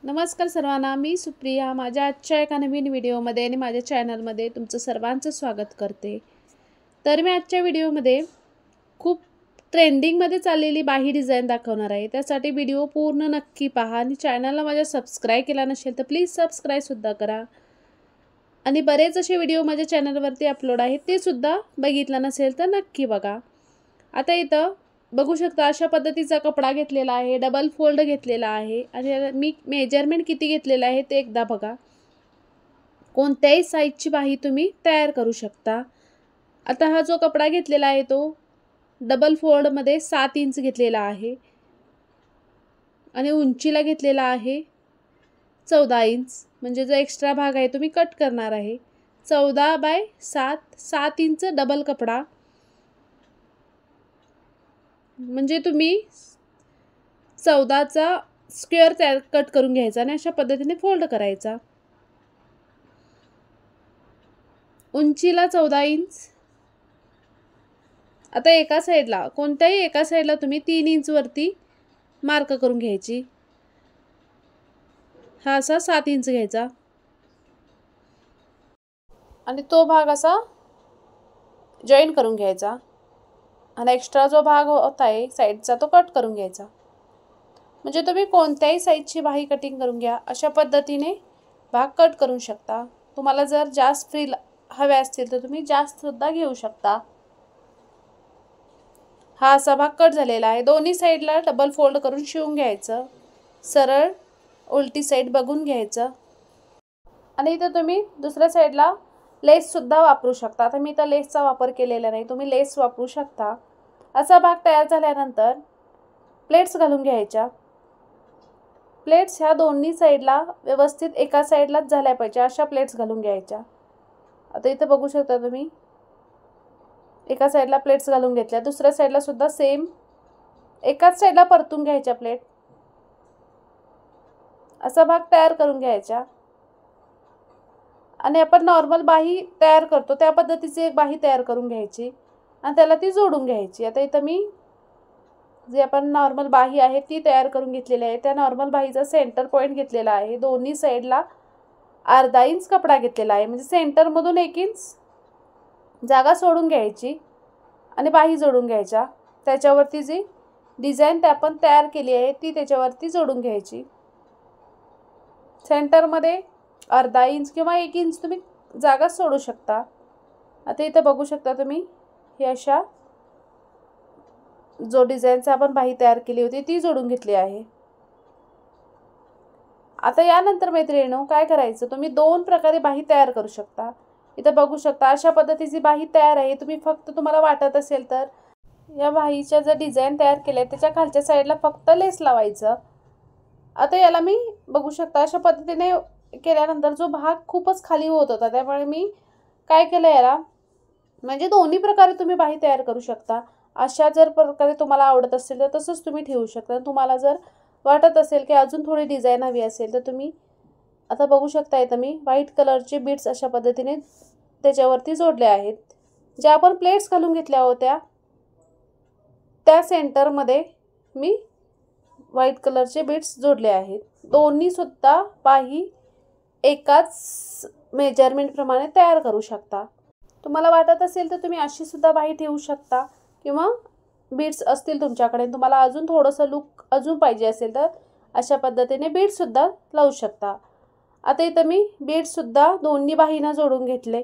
नमस्कार सर्वांना, मी सुप्रिया. माझ्या आजच्या एका नवीन व्हिडिओमध्ये आणि माझ्या चॅनलमध्ये तुमचं सर्वांचं स्वागत करते. तर मी आजच्या व्हिडिओमध्ये खूप ट्रेंडिंगमध्ये चाललेली बाही डिझाईन दाखवणार आहे. त्यासाठी व्हिडिओ पूर्ण नक्की पहा आणि चॅनलला माझ्या सबस्क्राईब केला नसेल तर प्लीज सबस्क्राईबसुद्धा करा. आणि बरेच असे व्हिडिओ माझ्या चॅनलवरती अपलोड आहेत, ते सुद्धा बघितलं नसेल तर नक्की बघा. आता इथं बघू शकता अशा पद्धतीचा कपडा घेतलेला आहे, डबल फोल्ड घेतलेला आहे आणि मी मेजरमेंट किती घेतलेलं आहे ते एकदा बघा. कोणत्याही साईजची बाही तुम्ही तयार करू शकता. आता हा जो कपडा घेतलेला आहे तो डबल फोल्डमध्ये 7 इंच घेतलेला आहे आणि उंचीला घेतलेला आहे 14 इंच. म्हणजे जो एक्स्ट्रा भाग आहे तुम्ही कट करणार आहे 14/7 7 इंच डबल कपडा. म्हणजे तुम्ही 14चा स्क्वेअर तयार कट करून घ्यायचा आणि अशा पद्धतीने फोल्ड करायचा. उंचीला 14 इंच. आता एका साईडला कोणत्याही एका साईडला तुम्ही 3 इंच वरती मार्क करून घ्यायची. हा असा 7 इंच घ्यायचा आणि तो भाग असा जॉईन करून घ्यायचा आणि एक्स्ट्रा जो भाग होता आहे साईडचा तो कट करून घ्यायचा. म्हणजे तुम्ही कोणत्याही साईजची बाही कटिंग करून घ्या, अशा पद्धतीने भाग कट करू शकता. तुम्हाला जर जास्त फ्री हवे असतील तर तुम्ही जास्त सुद्धा घेऊ शकता. हा असा भाग कट झालेला आहे. दोन्ही साईडला डबल फोल्ड करून शिवून घ्यायचं. सरळ उलटी साईड बघून घ्यायचं आणि इथं तुम्ही दुसऱ्या साईडला लेससुद्धा वापरू शकता. आता मी इथं लेसचा वापर केलेला नाही, तुम्ही लेस वापरू शकता. असा भाग तयार झाल्यानंतर प्लेट्स घालून घ्यायच्या. प्लेट्स ह्या दोन्ही साईडला व्यवस्थित एका साईडलाच झाल्या पाहिजे अशा प्लेट्स घालून घ्यायच्या. आता इथं बघू शकता तुम्ही एका साईडला प्लेट्स घालून घेतल्या, दुसऱ्या साईडला सुद्धा सेम एकाच साईडला परतून घ्यायच्या प्लेट. असा भाग तयार करून घ्यायचा आणि आपण नॉर्मल बाही तयार करतो त्या पद्धतीची एक बाही तयार करून घ्यायची आणि त्याला ती जोडून घ्यायची. आता इथं मी जे आपण नॉर्मल बाही आहे ती तयार करून घेतलेली आहे. त्या नॉर्मल बाहीचा सेंटर पॉईंट घेतलेला आहे. दोन्ही साईडला अर्धा इंच कपडा घेतलेला आहे. म्हणजे सेंटरमधून 1 इंच जागा सोडून घ्यायची आणि बाही जोडून घ्यायच्या. त्याच्यावरती जी डिझाईन ते आपण तयार केली आहे ती त्याच्यावरती जोडून घ्यायची. सेंटरमध्ये अर्धा इंच किंवा 1 इंच तुम्ही जागा सोडू शकता. आता इथं बघू शकता तुम्ही हे अशा जो डिझाईनचा आपण बाही तयार केली होती ती जोडून घेतली आहे. आता यानंतर मैत्रिणींनो काय करायचं, तुम्ही 2 प्रकारे बाही तयार करू शकता. इथं बघू शकता अशा पद्धतीची बाही तयार आहे. तुम्ही फक्त तुम्हाला वाटत असेल तर या बाहीच्या जे डिझाईन तयार केले त्याच्या खालच्या साईडला फक्त लेस लावायचं. आता याला मी बघू शकता अशा पद्धतीने केल्यानंतर जो भाग खूपच खाली होत होता, त्यामुळे मी काय केलं याला, म्हणजे दोन्ही प्रकारे तुम्ही बाही तयार करू शकता. अशा जर प्रकारे तुम्हाला आवडत असेल तर तसंच तुम्ही ठेवू शकता. तुम्हाला जर वाटत असेल की अजून थोडी डिझाईन हवी असेल तर तुम्ही आता बघू शकता इथं मी व्हाईट कलरचे बीड्स अशा पद्धतीने त्याच्यावरती जोडले आहेत. ज्या आपण प्लेट्स घालून घेतल्या होत्या त्या सेंटरमध्ये मी व्हाईट कलरचे बीड्स जोडले आहेत. दोन्ही सुद्धा बाही एकाच मेजरमेंटप्रमाणे तयार करू शकता. तुम्हाला वाटत असेल तर तुम्ही अशी सुद्धा बाही ठेवू शकता किंवा बीड्स असतील तुमच्याकडे तुम्हाला अजून थोडंसं लुक अजून पाहिजे असेल तर अशा पद्धतीने बीड्ससुद्धा लावू शकता. आता इथं मी बीड्ससुद्धा दोन्ही बाहींना जोडून घेतले,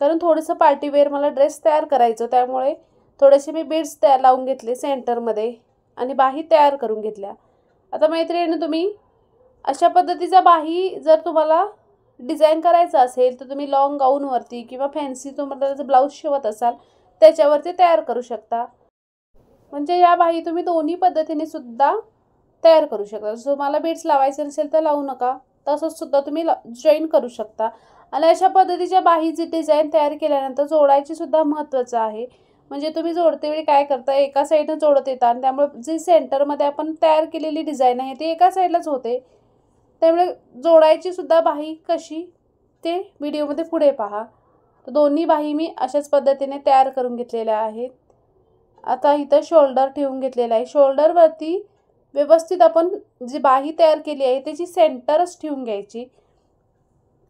कारण थोडंसं पार्टीवेअर मला ड्रेस तयार करायचं, त्यामुळे थोडेसे मी बीड्स लावून घेतले सेंटरमध्ये आणि बाही तयार करून घेतल्या. आता मैत्रिणींनो तुम्ही अशा पद्धतीचा बाही जर तुम्हाला डिझाईन करायचं असेल तर तुम्ही लॉंग गाऊनवरती किंवा फॅन्सी तुम्हाला जर ब्लाऊज शिवत असाल त्याच्यावरती तयार करू शकता. म्हणजे या बाही तुम्ही दोन्ही पद्धतीने सुद्धा तयार करू शकता. जर तुम्हाला बीड्स लावायचे नसेल तर लावू नका, तसंच सुद्धा तुम्ही जॉईन करू शकता. आणि अशा पद्धतीच्या बाहीची डिझाईन तयार केल्यानंतर जोडायची सुद्धा महत्त्वाचं आहे. म्हणजे तुम्ही जोडतेवेळी काय करता, एका साईडनं जोडत येता आणि त्यामुळे जी सेंटरमध्ये आपण तयार केलेली डिझाईन आहे ती एका साईडलाच होते. त्यामुळे जोडायची सुद्धा बाही कशी ते व्हिडिओमध्ये पुढे पहा. तर दोन्ही बाही मी अशाच पद्धतीने तयार करून घेतलेल्या आहेत. आता इथं शोल्डर ठेवून घेतलेला आहे. शोल्डरवरती व्यवस्थित आपण जी बाही तयार केली आहे त्याची सेंटरच ठेवून घ्यायची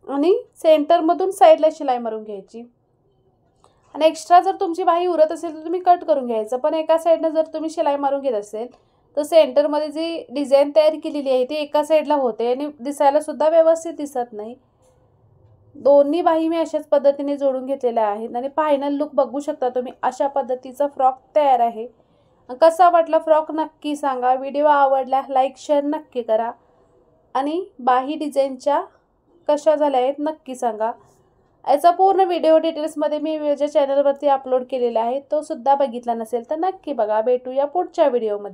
आणि सेंटरमधून साईडला शिलाई मारून घ्यायची. आणि एक्स्ट्रा जर तुमची बाही उरत असेल तर तुम्ही कट करून घ्यायचं. पण एका साईडनं जर तुम्ही शिलाई मारून घेत असेल तर सेंटरमध्ये जी डिझाईन तयार केलेली आहे ती एका साईडला होते आणि दिसायला सुद्धा व्यवस्थित दिसत नाही. दोन्ही बाही मी अशाच पद्धतीने जोडून घेतलेल्या आहेत आणि फायनल लुक बघू शकता तुम्ही. अशा पद्धतीचा फ्रॉक तयार आहे. कसा वाटला फ्रॉक नक्की सांगा. व्हिडिओ आवडला लाईक शेअर नक्की करा आणि बाही डिझाईनच्या कशा झाल्या आहेत नक्की सांगा. याचा पूर्ण व्हिडिओ डिटेल्समध्ये मी माझ्या चॅनलवरती अपलोड केलेला आहे. तो सुद्धा बघितला नसेल तर नक्की बघा. भेटूया पुढच्या व्हिडिओमध्ये.